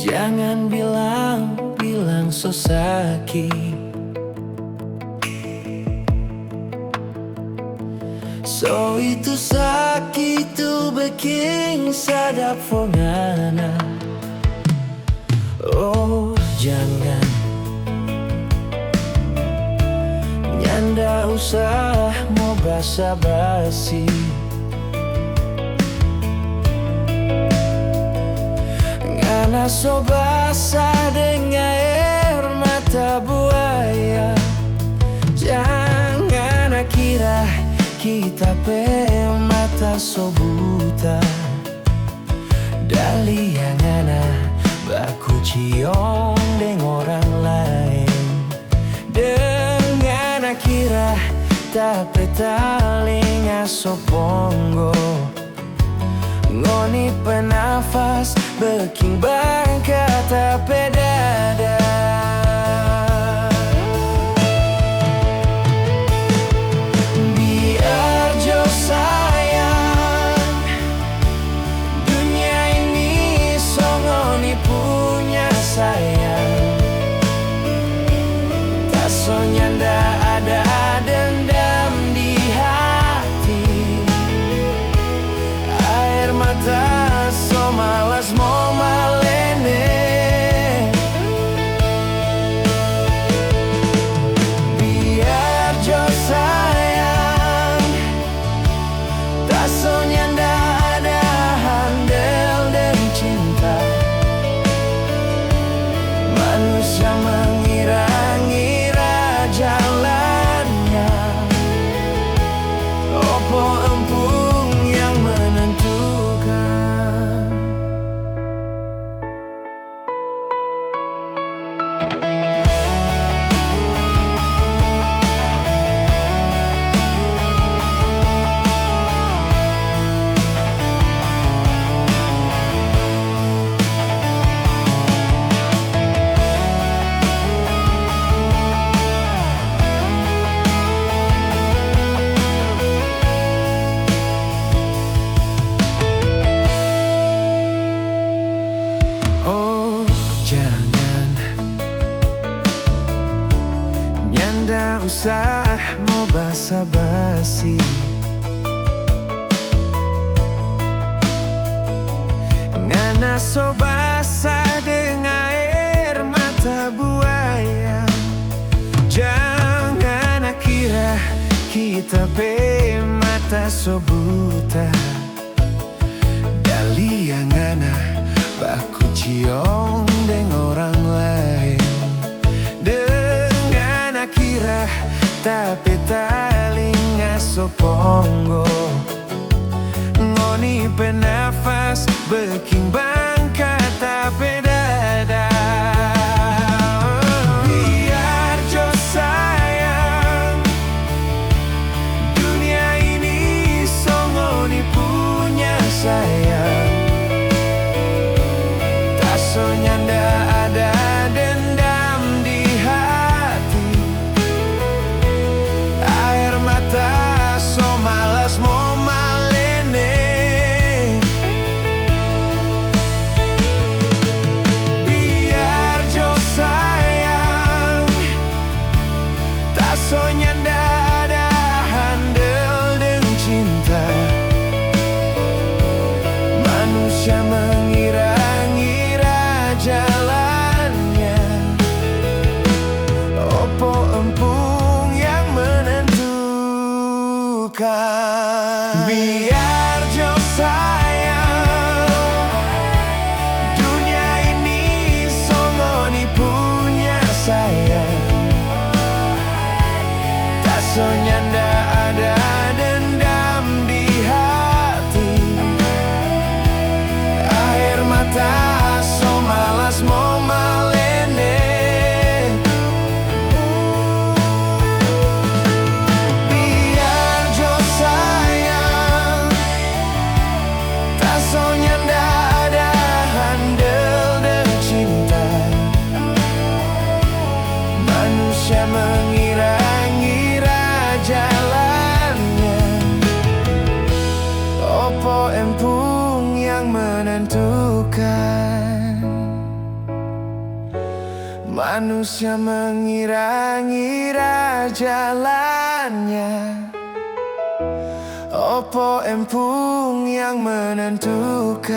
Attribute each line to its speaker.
Speaker 1: Jangan bilang so sakit. So itu sakit tu bikin sadap ngana. Oh jangan, nyanda usah mau basa-basi. Ngana so basah dengan air mata buaya. Jangan kira kita pe mata so buta. Dali yang ngana baku ciong dengan orang lain. Dengan kira tapi talinga so ponggo. Ngoni penafas beking bangka tapi dada. Biar jo sayang, dunia ini so ngoni punya sayang. Tak so nyanda ada dendam di hati. Air mata so malas mau malene. Biar jo sayang, tak so nyanda ada handel dan cinta. Manusia mengira-ngira jalannya. Opo empung yang menentukan. Oh jangan, nyanda usah mau basa-basi. Ngana so basah dengan air mata buaya. Jangan kira kita pe mata so buta. Dali yang ngana baku ciong dengan orang lain. Dengan kira tapi talinga so ponggo. Ngoni penafas beking bangka tapi dada. Biar jo sayang, dunia ini so ngoni punya sayang. Tak so nyanda ada dendam di hati. Air mata so malas mau malene. Biar jo sayang, tak so nyanda ada handel dan cinta. Manusia mengira-ngira jalannya. Opo empung yang menentukan. Biar jo sayang, dunia ini so ngoni punya sayang. Tak so nyanda ada dendam di hati. Air mata so malas mau malene. Biar jo sayang, tak so nyanda ada handel dan cinta. Manusia mengira-ngira jalannya. Manusia mengira-ngira jalannya, opo empung yang menentukan.